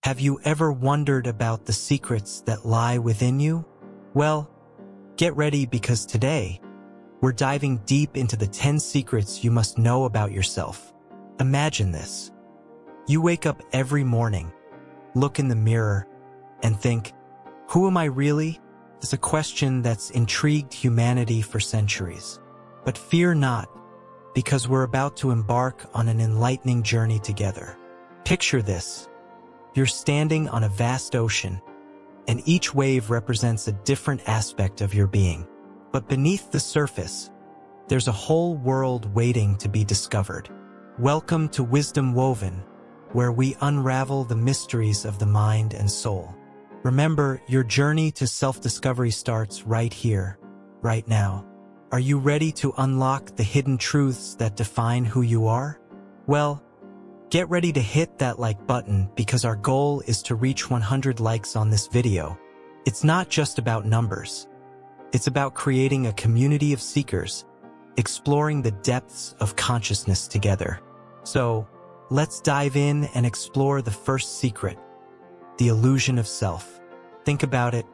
Have you ever wondered about the secrets that lie within you? Well, get ready because today, we're diving deep into the 10 secrets you must know about yourself. Imagine this. You wake up every morning, look in the mirror, and think, who am I really? It's a question that's intrigued humanity for centuries. But fear not, because we're about to embark on an enlightening journey together. Picture this. You're standing on a vast ocean, and each wave represents a different aspect of your being. But beneath the surface, there's a whole world waiting to be discovered. Welcome to Wisdom Woven, where we unravel the mysteries of the mind and soul. Remember, your journey to self-discovery starts right here, right now. Are you ready to unlock the hidden truths that define who you are? Well, get ready to hit that like button because our goal is to reach 100 likes on this video. It's not just about numbers. It's about creating a community of seekers, exploring the depths of consciousness together. So, let's dive in and explore the first secret, the illusion of self. Think about it.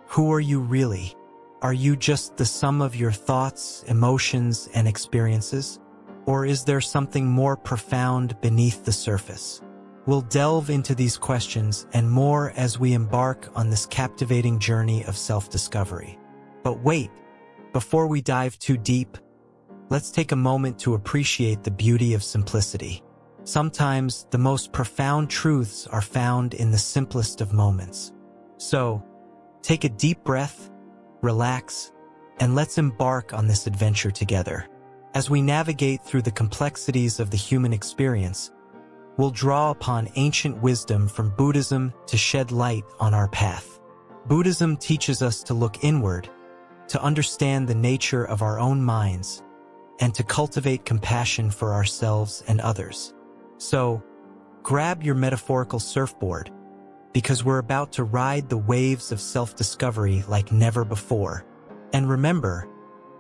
Who are you really? Are you just the sum of your thoughts, emotions, and experiences? Or is there something more profound beneath the surface? We'll delve into these questions and more as we embark on this captivating journey of self-discovery. But wait, before we dive too deep, let's take a moment to appreciate the beauty of simplicity. Sometimes the most profound truths are found in the simplest of moments. So, take a deep breath, relax, and let's embark on this adventure together. As we navigate through the complexities of the human experience, we'll draw upon ancient wisdom from Buddhism to shed light on our path. Buddhism teaches us to look inward, to understand the nature of our own minds, and to cultivate compassion for ourselves and others. So, grab your metaphorical surfboard, because we're about to ride the waves of self-discovery like never before. And remember,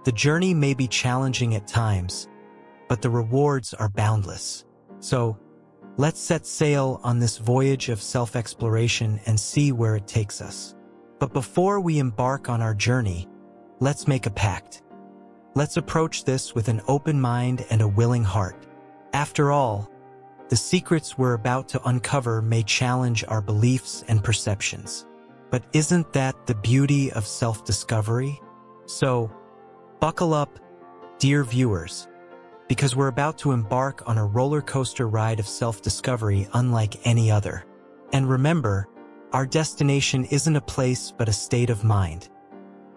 the journey may be challenging at times, but the rewards are boundless. So, let's set sail on this voyage of self-exploration and see where it takes us. But before we embark on our journey, let's make a pact. Let's approach this with an open mind and a willing heart. After all, the secrets we're about to uncover may challenge our beliefs and perceptions. But isn't that the beauty of self-discovery? So, buckle up, dear viewers, because we're about to embark on a roller coaster ride of self-discovery unlike any other. And remember, our destination isn't a place but a state of mind,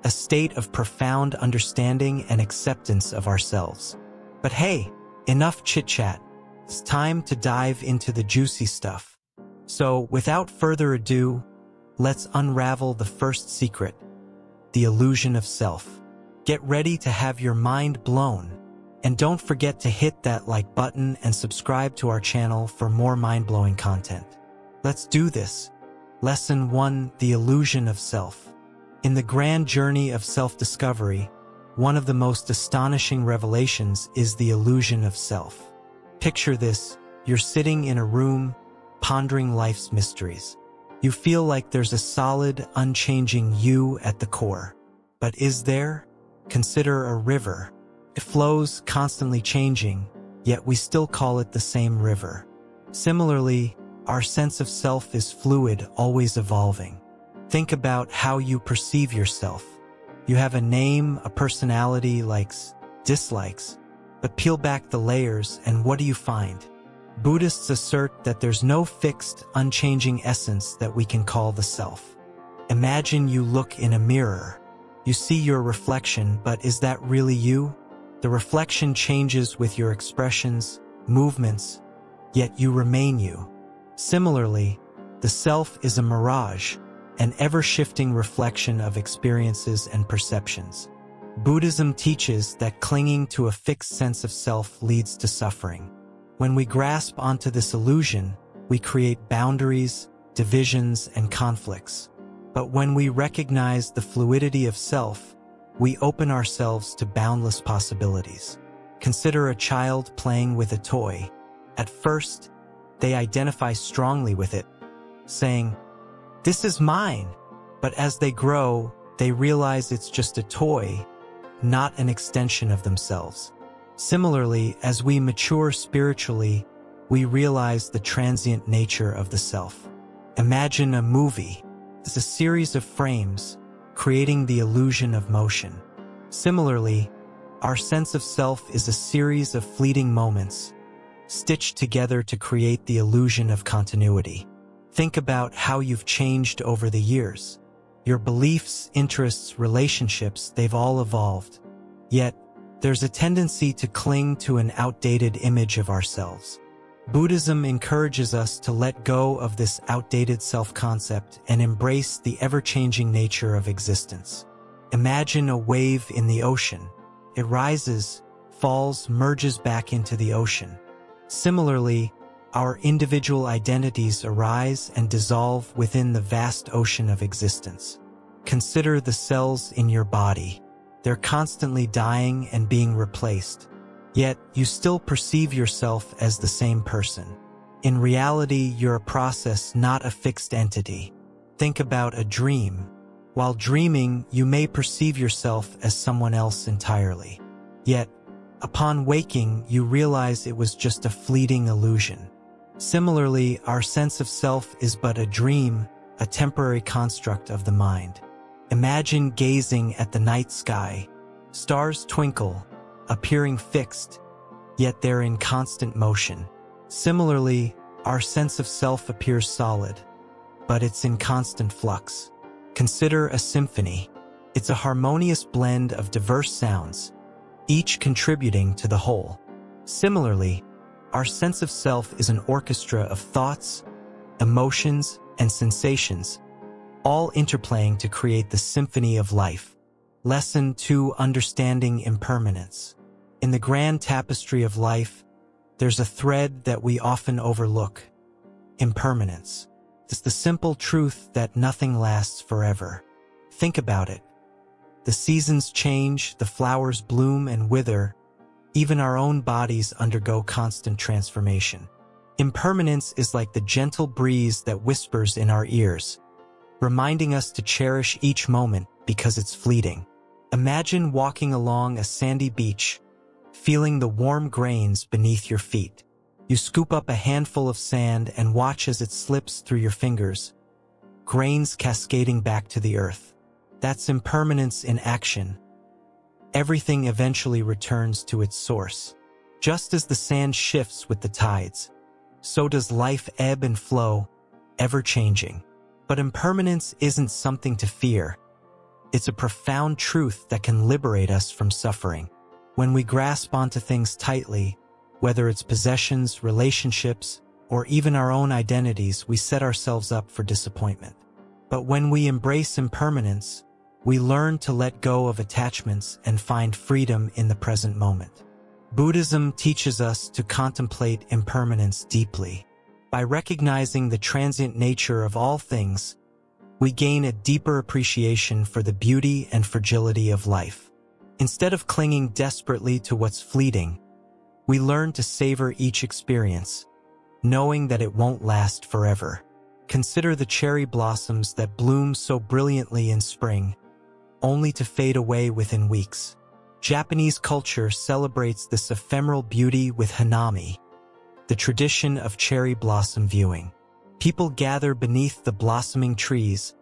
a state of profound understanding and acceptance of ourselves. But hey, enough chit-chat. It's time to dive into the juicy stuff. So, without further ado, let's unravel the first secret, the illusion of self. Get ready to have your mind blown, and don't forget to hit that like button and subscribe to our channel for more mind-blowing content. Let's do this. Lesson 1: The illusion of self. In the grand journey of self-discovery, one of the most astonishing revelations is the illusion of self. Picture this, you're sitting in a room, pondering life's mysteries. You feel like there's a solid, unchanging you at the core. But is there? Consider a river. It flows, constantly changing, yet we still call it the same river. Similarly, our sense of self is fluid, always evolving. Think about how you perceive yourself. You have a name, a personality, likes, dislikes. But peel back the layers and what do you find? Buddhists assert that there's no fixed, unchanging essence that we can call the self. Imagine you look in a mirror. You see your reflection, but is that really you? The reflection changes with your expressions, movements, yet you remain you. Similarly, the self is a mirage, an ever-shifting reflection of experiences and perceptions. Buddhism teaches that clinging to a fixed sense of self leads to suffering. When we grasp onto this illusion, we create boundaries, divisions, and conflicts. But when we recognize the fluidity of self, we open ourselves to boundless possibilities. Consider a child playing with a toy. At first, they identify strongly with it, saying, "This is mine." But as they grow, they realize it's just a toy, not an extension of themselves. Similarly, as we mature spiritually, we realize the transient nature of the self. Imagine a movie. It's a series of frames, creating the illusion of motion. Similarly, our sense of self is a series of fleeting moments, stitched together to create the illusion of continuity. Think about how you've changed over the years. Your beliefs, interests, relationships, they've all evolved. Yet, there's a tendency to cling to an outdated image of ourselves. Buddhism encourages us to let go of this outdated self-concept and embrace the ever-changing nature of existence. Imagine a wave in the ocean. It rises, falls, merges back into the ocean. Similarly, our individual identities arise and dissolve within the vast ocean of existence. Consider the cells in your body. They're constantly dying and being replaced. Yet, you still perceive yourself as the same person. In reality, you're a process, not a fixed entity. Think about a dream. While dreaming, you may perceive yourself as someone else entirely. Yet, upon waking, you realize it was just a fleeting illusion. Similarly, our sense of self is but a dream, a temporary construct of the mind. Imagine gazing at the night sky. Stars twinkle, appearing fixed, yet they're in constant motion. Similarly, our sense of self appears solid, but it's in constant flux. Consider a symphony. It's a harmonious blend of diverse sounds, each contributing to the whole. Similarly, our sense of self is an orchestra of thoughts, emotions, and sensations, all interplaying to create the symphony of life. Lesson 2: Understanding Impermanence. In the grand tapestry of life, there's a thread that we often overlook: impermanence. It's the simple truth that nothing lasts forever. Think about it. The seasons change, the flowers bloom and wither, even our own bodies undergo constant transformation. Impermanence is like the gentle breeze that whispers in our ears, reminding us to cherish each moment because it's fleeting. Imagine walking along a sandy beach, feeling the warm grains beneath your feet. You scoop up a handful of sand and watch as it slips through your fingers, grains cascading back to the earth. That's impermanence in action. Everything eventually returns to its source. Just as the sand shifts with the tides, so does life ebb and flow, ever changing. But impermanence isn't something to fear. It's a profound truth that can liberate us from suffering. When we grasp onto things tightly, whether it's possessions, relationships, or even our own identities, we set ourselves up for disappointment. But when we embrace impermanence, we learn to let go of attachments and find freedom in the present moment. Buddhism teaches us to contemplate impermanence deeply. By recognizing the transient nature of all things, we gain a deeper appreciation for the beauty and fragility of life. Instead of clinging desperately to what's fleeting, we learn to savor each experience, knowing that it won't last forever. Consider the cherry blossoms that bloom so brilliantly in spring, only to fade away within weeks. Japanese culture celebrates this ephemeral beauty with hanami, the tradition of cherry blossom viewing. People gather beneath the blossoming trees,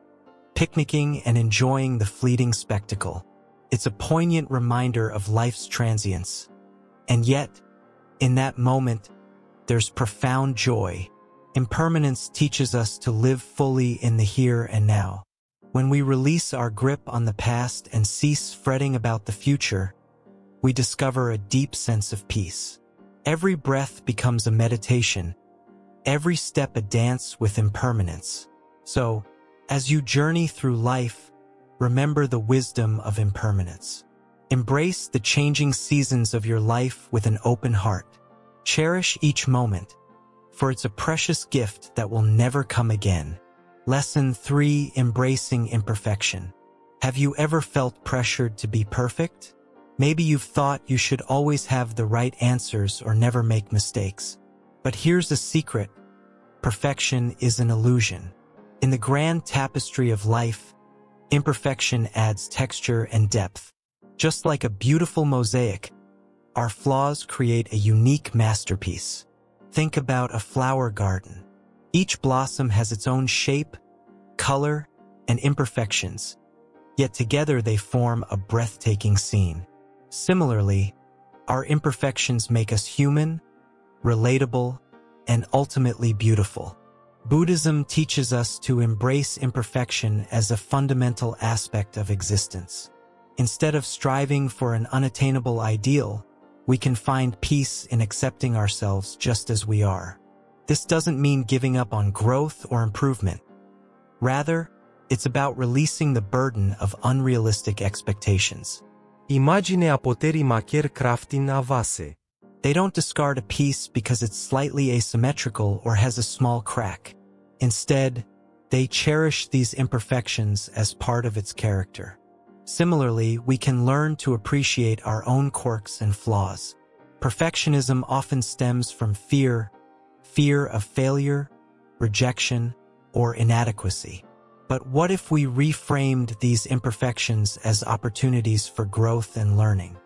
picnicking and enjoying the fleeting spectacle. It's a poignant reminder of life's transience. And yet, in that moment, there's profound joy. Impermanence teaches us to live fully in the here and now. When we release our grip on the past and cease fretting about the future, we discover a deep sense of peace. Every breath becomes a meditation, every step a dance with impermanence. So, as you journey through life, remember the wisdom of impermanence. Embrace the changing seasons of your life with an open heart. Cherish each moment, for it's a precious gift that will never come again. Lesson 3: Embracing Imperfection. Have you ever felt pressured to be perfect? Maybe you've thought you should always have the right answers or never make mistakes. But here's a secret: perfection is an illusion. In the grand tapestry of life, imperfection adds texture and depth. Just like a beautiful mosaic, our flaws create a unique masterpiece. Think about a flower garden. Each blossom has its own shape, color, and imperfections, yet together they form a breathtaking scene. Similarly, our imperfections make us human, relatable, and ultimately beautiful. Buddhism teaches us to embrace imperfection as a fundamental aspect of existence. Instead of striving for an unattainable ideal, we can find peace in accepting ourselves just as we are. This doesn't mean giving up on growth or improvement. Rather, it's about releasing the burden of unrealistic expectations. Imagine a poteri macher craftin a vase. They don't discard a piece because it's slightly asymmetrical or has a small crack. Instead, they cherish these imperfections as part of its character. Similarly, we can learn to appreciate our own quirks and flaws. Perfectionism often stems from fear of failure, rejection, or inadequacy. But what if we reframed these imperfections as opportunities for growth and learning?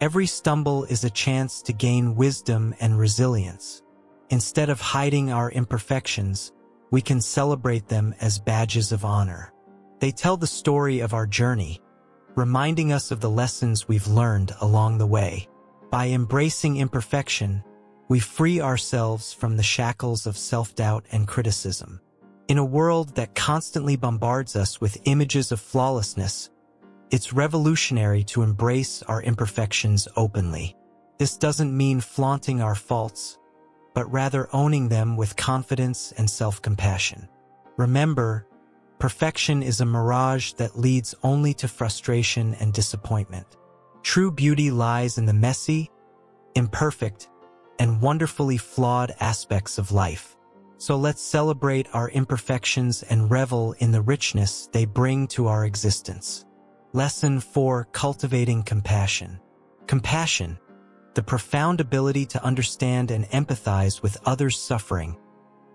Every stumble is a chance to gain wisdom and resilience. Instead of hiding our imperfections, we can celebrate them as badges of honor. They tell the story of our journey, reminding us of the lessons we've learned along the way. By embracing imperfection, we free ourselves from the shackles of self-doubt and criticism. In a world that constantly bombards us with images of flawlessness, it's revolutionary to embrace our imperfections openly. This doesn't mean flaunting our faults, but rather owning them with confidence and self-compassion. Remember, perfection is a mirage that leads only to frustration and disappointment. True beauty lies in the messy, imperfect, and wonderfully flawed aspects of life. So let's celebrate our imperfections and revel in the richness they bring to our existence. Lesson 4: Cultivating Compassion. Compassion, the profound ability to understand and empathize with others' suffering,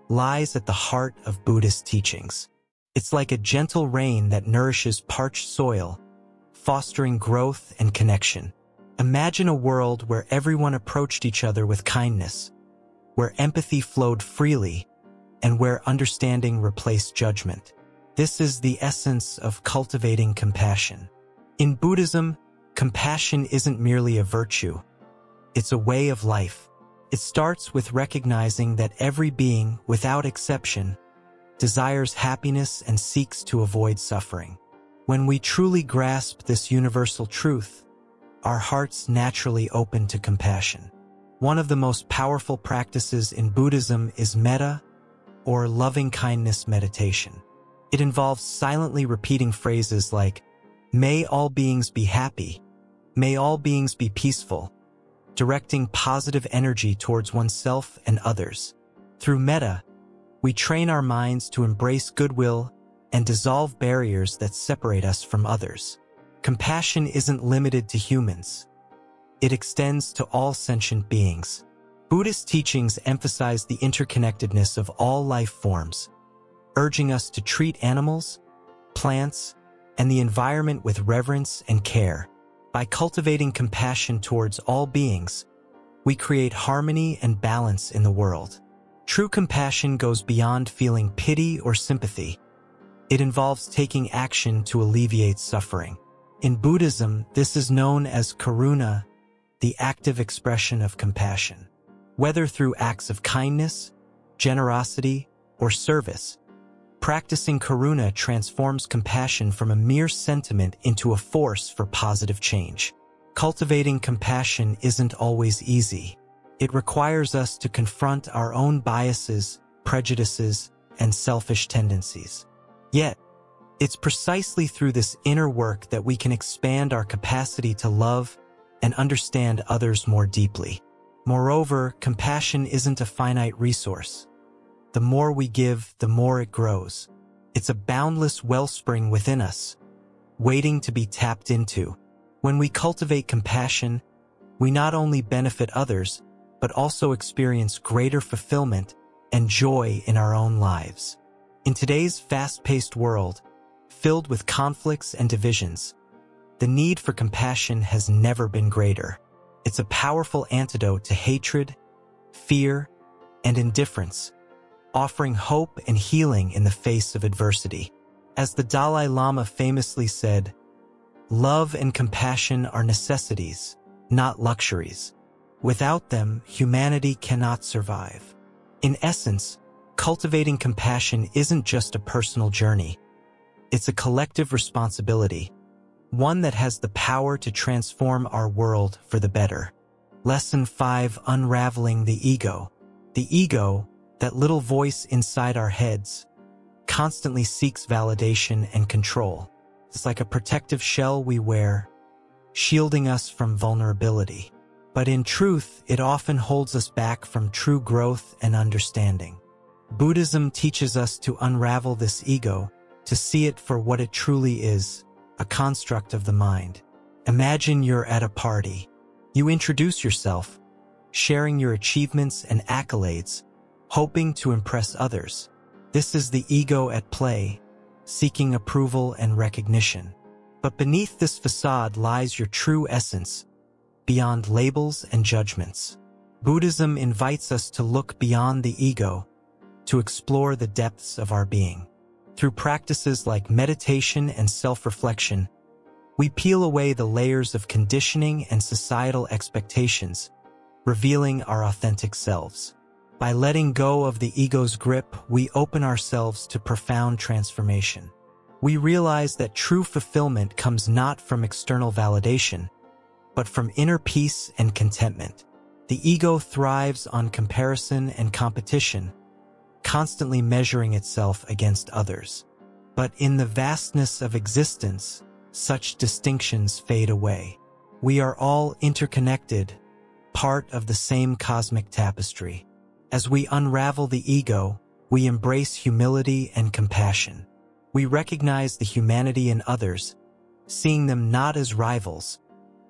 lies at the heart of Buddhist teachings. It's like a gentle rain that nourishes parched soil, fostering growth and connection. Imagine a world where everyone approached each other with kindness, where empathy flowed freely, and where understanding replaced judgment. This is the essence of cultivating compassion. In Buddhism, compassion isn't merely a virtue. It's a way of life. It starts with recognizing that every being, without exception, desires happiness and seeks to avoid suffering. When we truly grasp this universal truth, our hearts naturally open to compassion. One of the most powerful practices in Buddhism is metta, or loving-kindness meditation. It involves silently repeating phrases like, "May all beings be happy," "May all beings be peaceful," directing positive energy towards oneself and others. Through metta, we train our minds to embrace goodwill and dissolve barriers that separate us from others. Compassion isn't limited to humans. It extends to all sentient beings. Buddhist teachings emphasize the interconnectedness of all life forms, urging us to treat animals, plants, and the environment with reverence and care. By cultivating compassion towards all beings, we create harmony and balance in the world. True compassion goes beyond feeling pity or sympathy. It involves taking action to alleviate suffering. In Buddhism, this is known as karuna, the active expression of compassion. Whether through acts of kindness, generosity, or service, practicing karuna transforms compassion from a mere sentiment into a force for positive change. Cultivating compassion isn't always easy. It requires us to confront our own biases, prejudices, and selfish tendencies. Yet, it's precisely through this inner work that we can expand our capacity to love and understand others more deeply. Moreover, compassion isn't a finite resource. The more we give, the more it grows. It's a boundless wellspring within us, waiting to be tapped into. When we cultivate compassion, we not only benefit others, but also experience greater fulfillment and joy in our own lives. In today's fast-paced world, filled with conflicts and divisions, the need for compassion has never been greater. It's a powerful antidote to hatred, fear, and indifference, offering hope and healing in the face of adversity. As the Dalai Lama famously said, "Love and compassion are necessities, not luxuries. Without them, humanity cannot survive." In essence, cultivating compassion isn't just a personal journey. It's a collective responsibility, one that has the power to transform our world for the better. Lesson 5: Unraveling the Ego. The ego, that little voice inside our heads, constantly seeks validation and control. It's like a protective shell we wear, shielding us from vulnerability. But in truth, it often holds us back from true growth and understanding. Buddhism teaches us to unravel this ego, to see it for what it truly is, a construct of the mind. Imagine you're at a party. You introduce yourself, sharing your achievements and accolades, hoping to impress others. This is the ego at play, seeking approval and recognition. But beneath this facade lies your true essence, beyond labels and judgments. Buddhism invites us to look beyond the ego, to explore the depths of our being. Through practices like meditation and self-reflection, we peel away the layers of conditioning and societal expectations, revealing our authentic selves. By letting go of the ego's grip, we open ourselves to profound transformation. We realize that true fulfillment comes not from external validation, but from inner peace and contentment. The ego thrives on comparison and competition, constantly measuring itself against others. But in the vastness of existence, such distinctions fade away. We are all interconnected, part of the same cosmic tapestry. As we unravel the ego, we embrace humility and compassion. We recognize the humanity in others, seeing them not as rivals,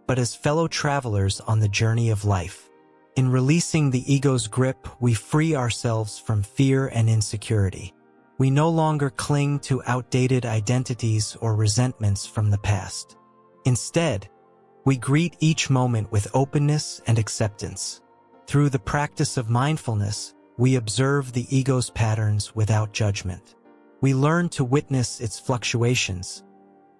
but as fellow travelers on the journey of life. In releasing the ego's grip, we free ourselves from fear and insecurity. We no longer cling to outdated identities or resentments from the past. Instead, we greet each moment with openness and acceptance. Through the practice of mindfulness, we observe the ego's patterns without judgment. We learn to witness its fluctuations,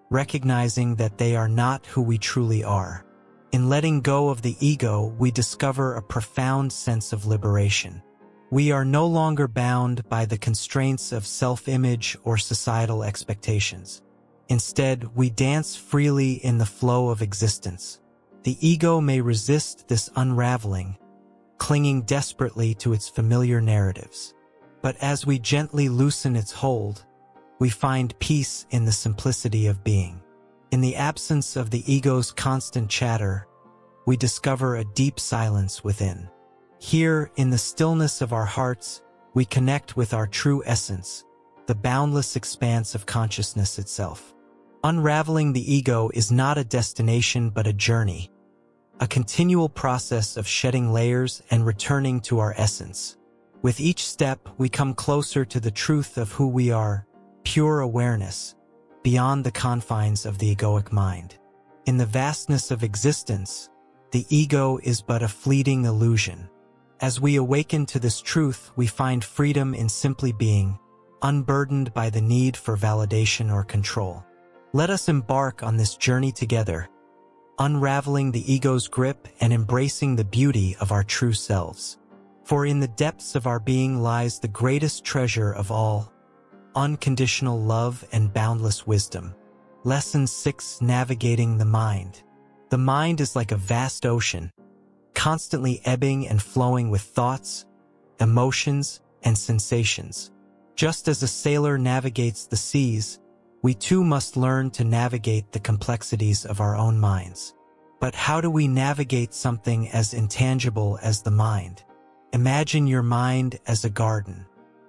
recognizing that they are not who we truly are. In letting go of the ego, we discover a profound sense of liberation. We are no longer bound by the constraints of self-image or societal expectations. Instead, we dance freely in the flow of existence. The ego may resist this unraveling, clinging desperately to its familiar narratives. But as we gently loosen its hold, we find peace in the simplicity of being. In the absence of the ego's constant chatter, we discover a deep silence within. Here, in the stillness of our hearts, we connect with our true essence, the boundless expanse of consciousness itself. Unraveling the ego is not a destination but a journey, a continual process of shedding layers and returning to our essence. With each step, we come closer to the truth of who we are, pure awareness, beyond the confines of the egoic mind. In the vastness of existence, the ego is but a fleeting illusion. As we awaken to this truth, we find freedom in simply being, unburdened by the need for validation or control. Let us embark on this journey together, unraveling the ego's grip and embracing the beauty of our true selves. For in the depths of our being lies the greatest treasure of all, unconditional love and boundless wisdom. Lesson 6: Navigating the Mind. The mind is like a vast ocean, constantly ebbing and flowing with thoughts, emotions, and sensations. Just as a sailor navigates the seas, we too must learn to navigate the complexities of our own minds. But how do we navigate something as intangible as the mind? Imagine your mind as a garden.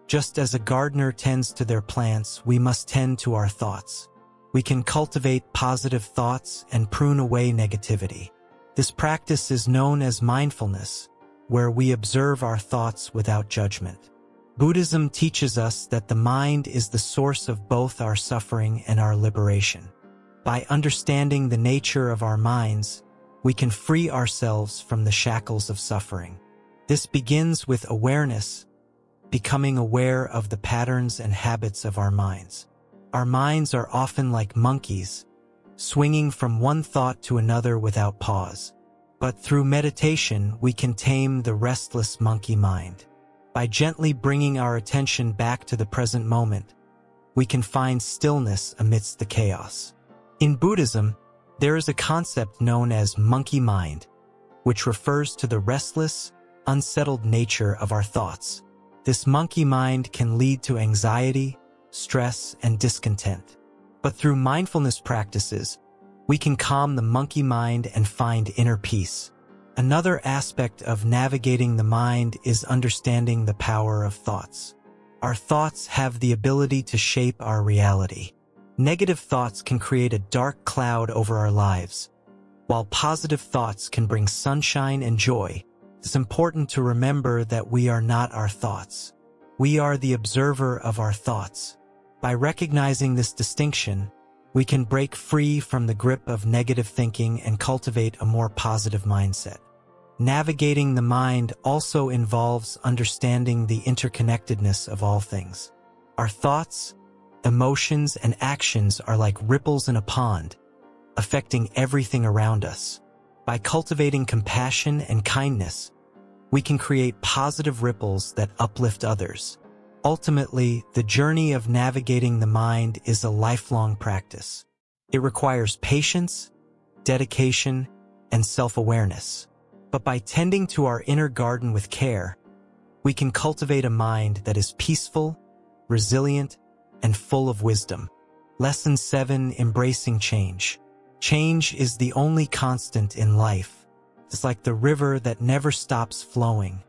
Just as a gardener tends to their plants, we must tend to our thoughts. We can cultivate positive thoughts and prune away negativity. This practice is known as mindfulness, where we observe our thoughts without judgment. Buddhism teaches us that the mind is the source of both our suffering and our liberation. By understanding the nature of our minds, we can free ourselves from the shackles of suffering. This begins with awareness, becoming aware of the patterns and habits of our minds. Our minds are often like monkeys, swinging from one thought to another without pause. But through meditation, we can tame the restless monkey mind. By gently bringing our attention back to the present moment, we can find stillness amidst the chaos. In Buddhism, there is a concept known as monkey mind, which refers to the restless, unsettled nature of our thoughts. This monkey mind can lead to anxiety, stress, and discontent. But through mindfulness practices, we can calm the monkey mind and find inner peace. Another aspect of navigating the mind is understanding the power of thoughts. Our thoughts have the ability to shape our reality. Negative thoughts can create a dark cloud over our lives, while positive thoughts can bring sunshine and joy. It's important to remember that we are not our thoughts. We are the observer of our thoughts. By recognizing this distinction, we can break free from the grip of negative thinking and cultivate a more positive mindset. Navigating the mind also involves understanding the interconnectedness of all things. Our thoughts, emotions, and actions are like ripples in a pond, affecting everything around us. By cultivating compassion and kindness, we can create positive ripples that uplift others. Ultimately, the journey of navigating the mind is a lifelong practice. It requires patience, dedication, and self-awareness. But by tending to our inner garden with care, we can cultivate a mind that is peaceful, resilient, and full of wisdom. Lesson 7: Embracing change. Change is the only constant in life. It's like the river that never stops flowing,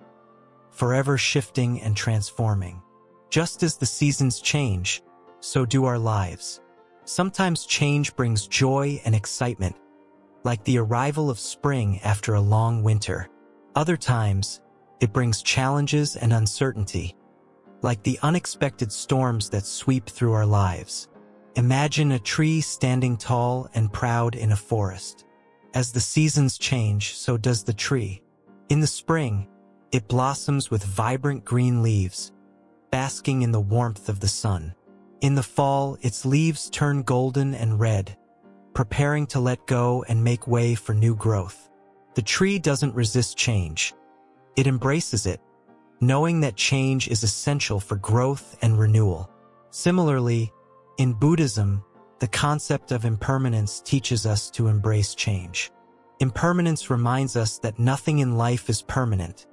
forever shifting and transforming. Just as the seasons change, so do our lives. Sometimes change brings joy and excitement, like the arrival of spring after a long winter. Other times, it brings challenges and uncertainty, like the unexpected storms that sweep through our lives. Imagine a tree standing tall and proud in a forest. As the seasons change, so does the tree. In the spring, it blossoms with vibrant green leaves, basking in the warmth of the sun. In the fall, its leaves turn golden and red, preparing to let go and make way for new growth. The tree doesn't resist change. It embraces it, knowing that change is essential for growth and renewal. Similarly, in Buddhism, the concept of impermanence teaches us to embrace change. Impermanence reminds us that nothing in life is permanent,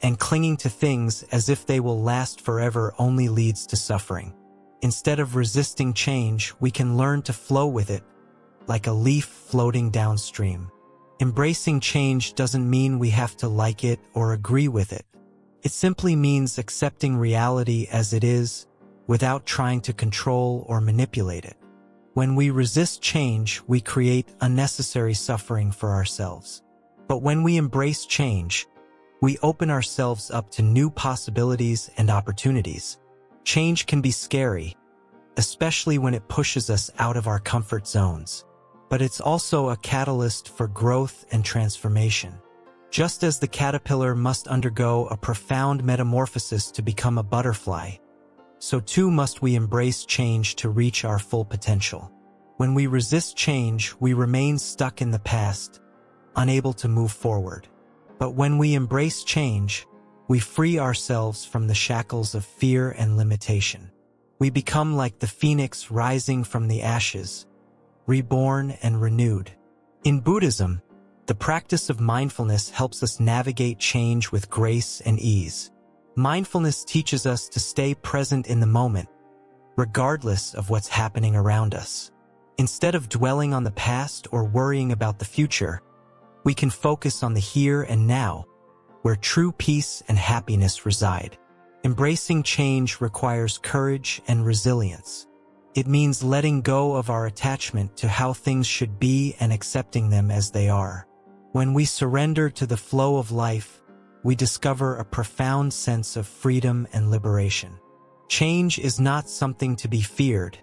and clinging to things as if they will last forever only leads to suffering. Instead of resisting change, we can learn to flow with it, like a leaf floating downstream. Embracing change doesn't mean we have to like it or agree with it. It simply means accepting reality as it is, without trying to control or manipulate it. When we resist change, we create unnecessary suffering for ourselves. But when we embrace change, we open ourselves up to new possibilities and opportunities. Change can be scary, especially when it pushes us out of our comfort zones. But it's also a catalyst for growth and transformation. Just as the caterpillar must undergo a profound metamorphosis to become a butterfly, so too must we embrace change to reach our full potential. When we resist change, we remain stuck in the past, unable to move forward. But when we embrace change, we free ourselves from the shackles of fear and limitation. We become like the phoenix rising from the ashes, reborn and renewed. In Buddhism, the practice of mindfulness helps us navigate change with grace and ease. Mindfulness teaches us to stay present in the moment, regardless of what's happening around us. Instead of dwelling on the past or worrying about the future, we can focus on the here and now, where true peace and happiness reside. Embracing change requires courage and resilience. It means letting go of our attachment to how things should be and accepting them as they are. When we surrender to the flow of life, we discover a profound sense of freedom and liberation. Change is not something to be feared.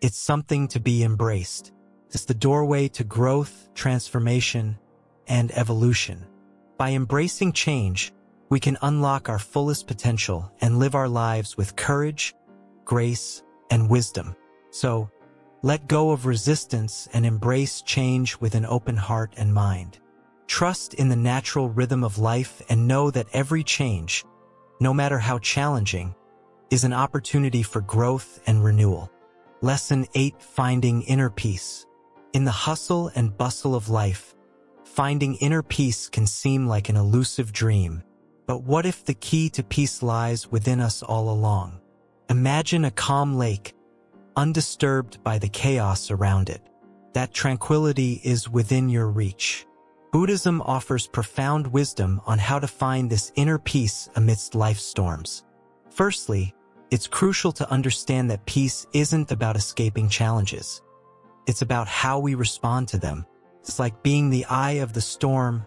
It's something to be embraced. It's the doorway to growth, transformation, and evolution. By embracing change, we can unlock our fullest potential and live our lives with courage, grace, and wisdom. So, let go of resistance and embrace change with an open heart and mind. Trust in the natural rhythm of life and know that every change, no matter how challenging, is an opportunity for growth and renewal. Lesson 8: Finding Inner Peace. In the hustle and bustle of life, finding inner peace can seem like an elusive dream. But what if the key to peace lies within us all along? Imagine a calm lake, undisturbed by the chaos around it. That tranquility is within your reach. Buddhism offers profound wisdom on how to find this inner peace amidst life's storms. Firstly, it's crucial to understand that peace isn't about escaping challenges. It's about how we respond to them. It's like being the eye of the storm,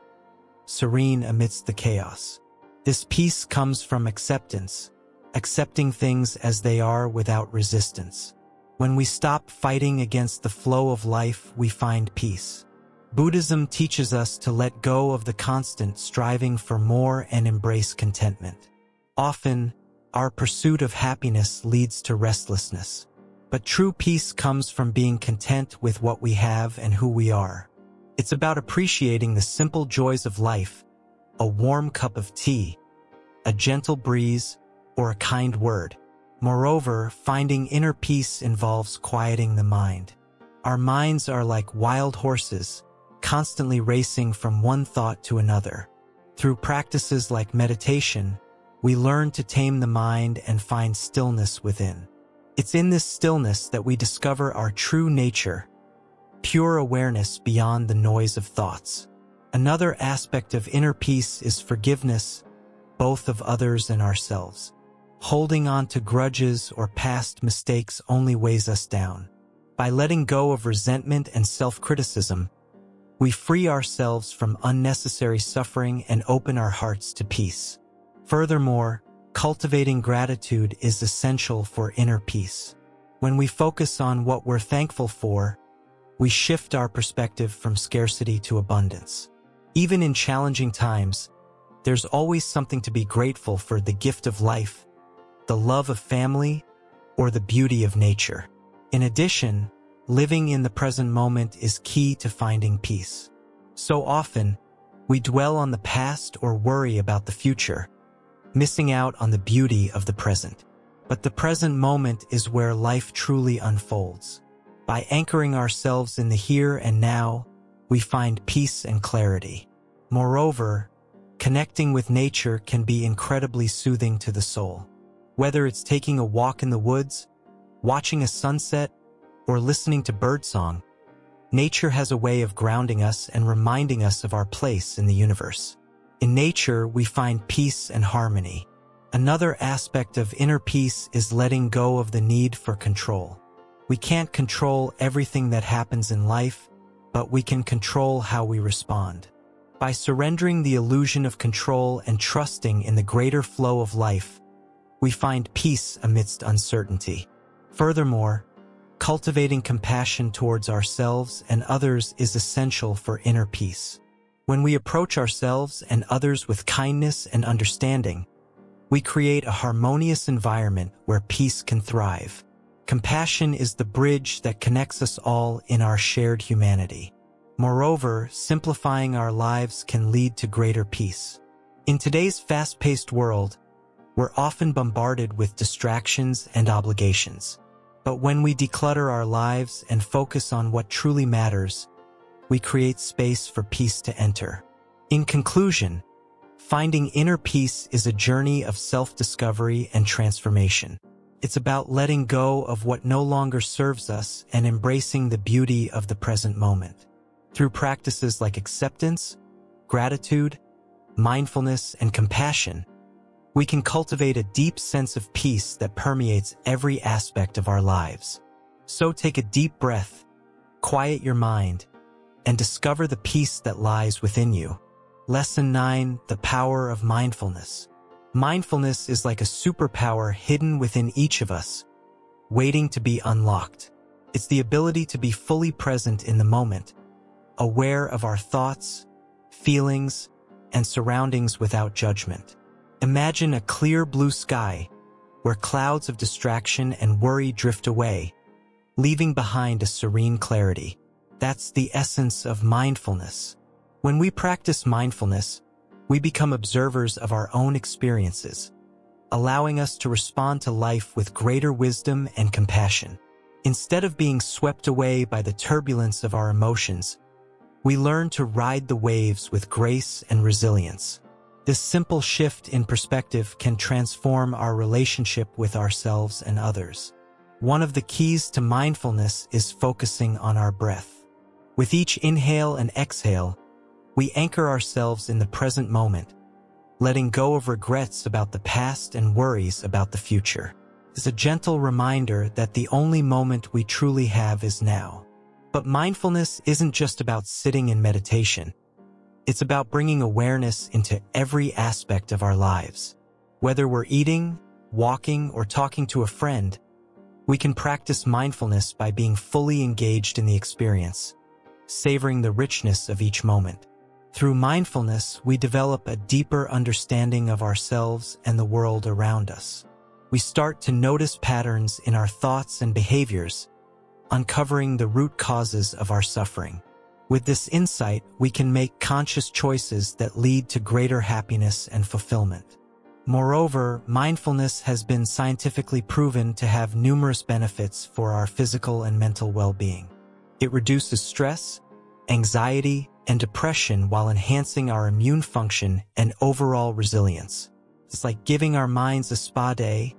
serene amidst the chaos. This peace comes from acceptance, accepting things as they are without resistance. When we stop fighting against the flow of life, we find peace. Buddhism teaches us to let go of the constant striving for more and embrace contentment. Often, our pursuit of happiness leads to restlessness. But true peace comes from being content with what we have and who we are. It's about appreciating the simple joys of life, a warm cup of tea, a gentle breeze, or a kind word. Moreover, finding inner peace involves quieting the mind. Our minds are like wild horses, constantly racing from one thought to another. Through practices like meditation, we learn to tame the mind and find stillness within. It's in this stillness that we discover our true nature, pure awareness beyond the noise of thoughts. Another aspect of inner peace is forgiveness, both of others and ourselves. Holding on to grudges or past mistakes only weighs us down. By letting go of resentment and self-criticism, we free ourselves from unnecessary suffering and open our hearts to peace. Furthermore, cultivating gratitude is essential for inner peace. When we focus on what we're thankful for, we shift our perspective from scarcity to abundance. Even in challenging times, there's always something to be grateful for: the gift of life, the love of family, or the beauty of nature. In addition, living in the present moment is key to finding peace. So often, we dwell on the past or worry about the future, missing out on the beauty of the present. But the present moment is where life truly unfolds. By anchoring ourselves in the here and now, we find peace and clarity. Moreover, connecting with nature can be incredibly soothing to the soul. Whether it's taking a walk in the woods, watching a sunset, or listening to birdsong, nature has a way of grounding us and reminding us of our place in the universe. In nature, we find peace and harmony. Another aspect of inner peace is letting go of the need for control. We can't control everything that happens in life, but we can control how we respond. By surrendering the illusion of control and trusting in the greater flow of life, we find peace amidst uncertainty. Furthermore, cultivating compassion towards ourselves and others is essential for inner peace. When we approach ourselves and others with kindness and understanding, we create a harmonious environment where peace can thrive. Compassion is the bridge that connects us all in our shared humanity. Moreover, simplifying our lives can lead to greater peace. In today's fast-paced world, we're often bombarded with distractions and obligations. But when we declutter our lives and focus on what truly matters, we create space for peace to enter. In conclusion, finding inner peace is a journey of self-discovery and transformation. It's about letting go of what no longer serves us and embracing the beauty of the present moment. Through practices like acceptance, gratitude, mindfulness, and compassion, we can cultivate a deep sense of peace that permeates every aspect of our lives. So take a deep breath, quiet your mind, and discover the peace that lies within you. Lesson 9, the power of mindfulness. Mindfulness is like a superpower hidden within each of us, waiting to be unlocked. It's the ability to be fully present in the moment, aware of our thoughts, feelings, and surroundings without judgment. Imagine a clear blue sky where clouds of distraction and worry drift away, leaving behind a serene clarity. That's the essence of mindfulness. When we practice mindfulness, we become observers of our own experiences, allowing us to respond to life with greater wisdom and compassion. Instead of being swept away by the turbulence of our emotions, we learn to ride the waves with grace and resilience. This simple shift in perspective can transform our relationship with ourselves and others. One of the keys to mindfulness is focusing on our breath. With each inhale and exhale, we anchor ourselves in the present moment, letting go of regrets about the past and worries about the future. It's a gentle reminder that the only moment we truly have is now. But mindfulness isn't just about sitting in meditation. It's about bringing awareness into every aspect of our lives. Whether we're eating, walking, or talking to a friend, we can practice mindfulness by being fully engaged in the experience, savoring the richness of each moment. Through mindfulness, we develop a deeper understanding of ourselves and the world around us. We start to notice patterns in our thoughts and behaviors, uncovering the root causes of our suffering. With this insight, we can make conscious choices that lead to greater happiness and fulfillment. Moreover, mindfulness has been scientifically proven to have numerous benefits for our physical and mental well-being. It reduces stress, anxiety, and depression while enhancing our immune function and overall resilience. It's like giving our minds a spa day,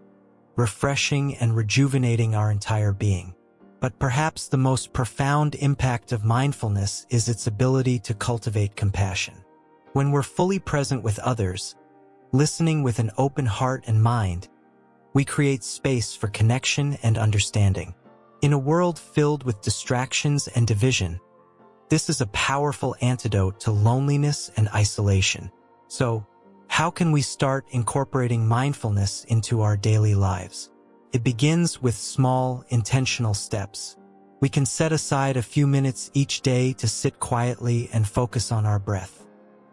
refreshing and rejuvenating our entire being. But perhaps the most profound impact of mindfulness is its ability to cultivate compassion. When we're fully present with others, listening with an open heart and mind, we create space for connection and understanding. In a world filled with distractions and division, this is a powerful antidote to loneliness and isolation. So, how can we start incorporating mindfulness into our daily lives? It begins with small, intentional steps. We can set aside a few minutes each day to sit quietly and focus on our breath.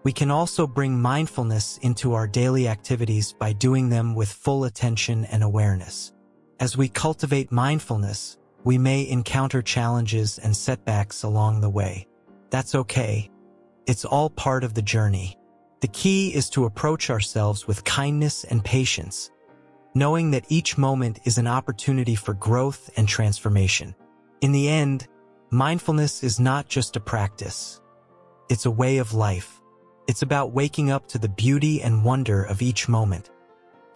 We can also bring mindfulness into our daily activities by doing them with full attention and awareness. As we cultivate mindfulness, we may encounter challenges and setbacks along the way. That's okay. It's all part of the journey. The key is to approach ourselves with kindness and patience, knowing that each moment is an opportunity for growth and transformation. In the end, mindfulness is not just a practice. It's a way of life. It's about waking up to the beauty and wonder of each moment,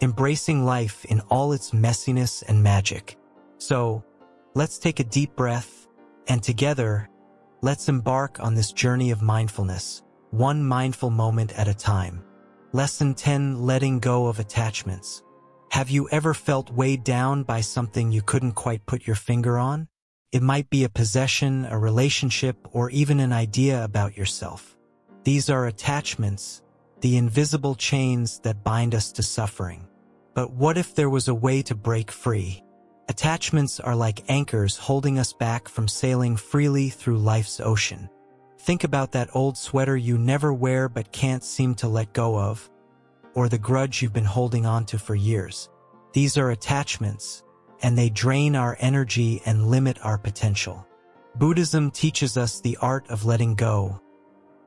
embracing life in all its messiness and magic. So, let's take a deep breath, and together, let's embark on this journey of mindfulness, one mindful moment at a time. Lesson 10, letting go of attachments. Have you ever felt weighed down by something you couldn't quite put your finger on? It might be a possession, a relationship, or even an idea about yourself. These are attachments, the invisible chains that bind us to suffering. But what if there was a way to break free? Attachments are like anchors holding us back from sailing freely through life's ocean. Think about that old sweater you never wear but can't seem to let go of, or the grudge you've been holding on to for years. These are attachments, and they drain our energy and limit our potential. Buddhism teaches us the art of letting go,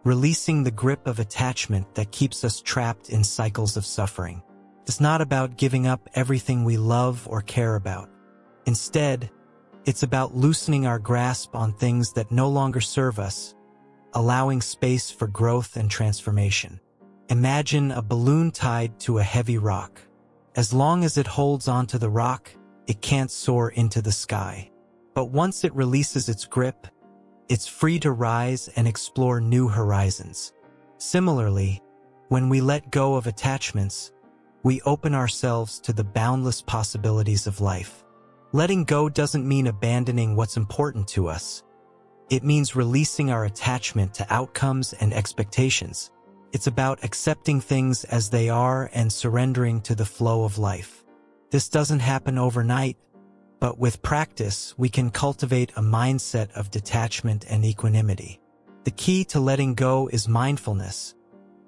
releasing the grip of attachment that keeps us trapped in cycles of suffering. It's not about giving up everything we love or care about. Instead, it's about loosening our grasp on things that no longer serve us, allowing space for growth and transformation. Imagine a balloon tied to a heavy rock. As long as it holds onto the rock, it can't soar into the sky. But once it releases its grip, it's free to rise and explore new horizons. Similarly, when we let go of attachments, we open ourselves to the boundless possibilities of life. Letting go doesn't mean abandoning what's important to us. It means releasing our attachment to outcomes and expectations. It's about accepting things as they are and surrendering to the flow of life. This doesn't happen overnight, but with practice, we can cultivate a mindset of detachment and equanimity. The key to letting go is mindfulness,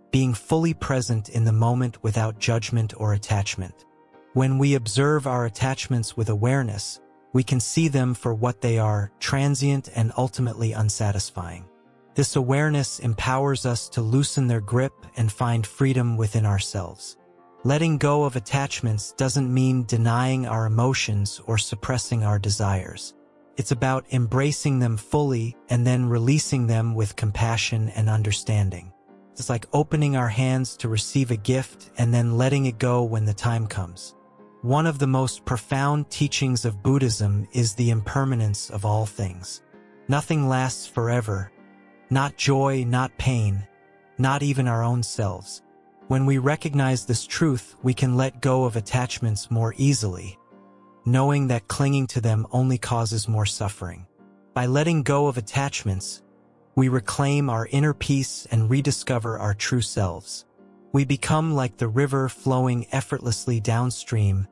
being fully present in the moment without judgment or attachment. When we observe our attachments with awareness, we can see them for what they are, transient and ultimately unsatisfying. This awareness empowers us to loosen their grip and find freedom within ourselves. Letting go of attachments doesn't mean denying our emotions or suppressing our desires. It's about embracing them fully and then releasing them with compassion and understanding. It's like opening our hands to receive a gift and then letting it go when the time comes. One of the most profound teachings of Buddhism is the impermanence of all things. Nothing lasts forever, not joy, not pain, not even our own selves. When we recognize this truth, we can let go of attachments more easily, knowing that clinging to them only causes more suffering. By letting go of attachments, we reclaim our inner peace and rediscover our true selves. We become like the river flowing effortlessly downstream,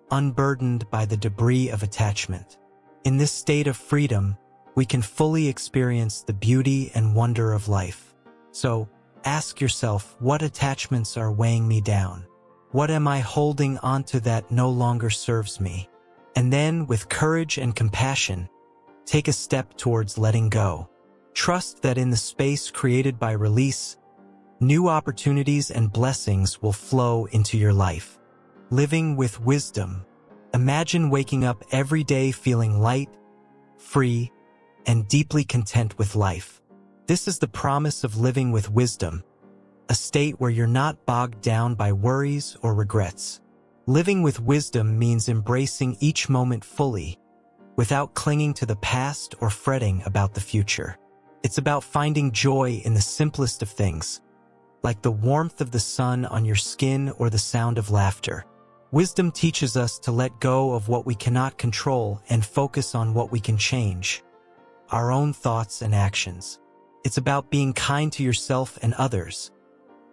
unburdened by the debris of attachment. In this state of freedom, we can fully experience the beauty and wonder of life. So, ask yourself, what attachments are weighing me down? What am I holding onto that no longer serves me? And then, with courage and compassion, take a step towards letting go. Trust that in the space created by release, new opportunities and blessings will flow into your life. Living with wisdom. Imagine waking up every day feeling light, free, and deeply content with life. This is the promise of living with wisdom, a state where you're not bogged down by worries or regrets. Living with wisdom means embracing each moment fully, without clinging to the past or fretting about the future. It's about finding joy in the simplest of things, like the warmth of the sun on your skin or the sound of laughter. Wisdom teaches us to let go of what we cannot control and focus on what we can change, our own thoughts and actions. It's about being kind to yourself and others,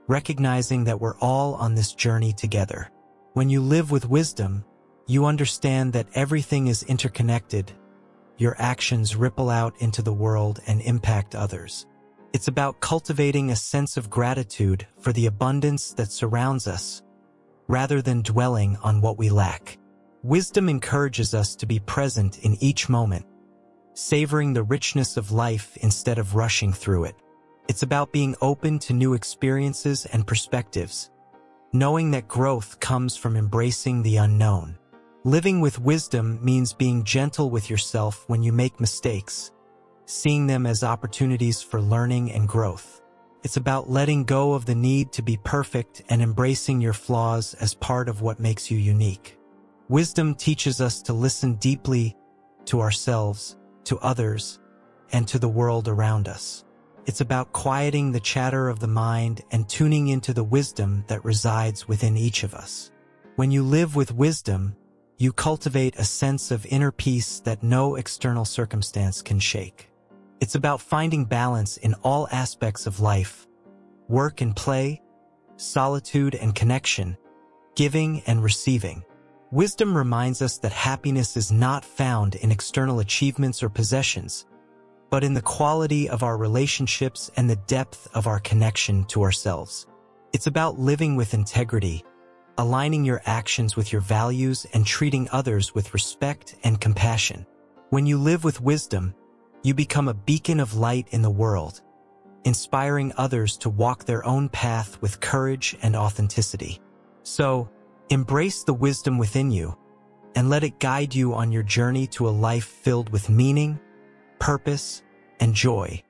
recognizing that we're all on this journey together. When you live with wisdom, you understand that everything is interconnected. Your actions ripple out into the world and impact others. It's about cultivating a sense of gratitude for the abundance that surrounds us, rather than dwelling on what we lack. Wisdom encourages us to be present in each moment, savoring the richness of life instead of rushing through it. It's about being open to new experiences and perspectives, knowing that growth comes from embracing the unknown. Living with wisdom means being gentle with yourself when you make mistakes, seeing them as opportunities for learning and growth. It's about letting go of the need to be perfect and embracing your flaws as part of what makes you unique. Wisdom teaches us to listen deeply to ourselves, to others, and to the world around us. It's about quieting the chatter of the mind and tuning into the wisdom that resides within each of us. When you live with wisdom, you cultivate a sense of inner peace that no external circumstance can shake. It's about finding balance in all aspects of life, work and play, solitude and connection, giving and receiving. Wisdom reminds us that happiness is not found in external achievements or possessions, but in the quality of our relationships and the depth of our connection to ourselves. It's about living with integrity, aligning your actions with your values and treating others with respect and compassion. When you live with wisdom, you become a beacon of light in the world, inspiring others to walk their own path with courage and authenticity. So, embrace the wisdom within you and let it guide you on your journey to a life filled with meaning, purpose, and joy.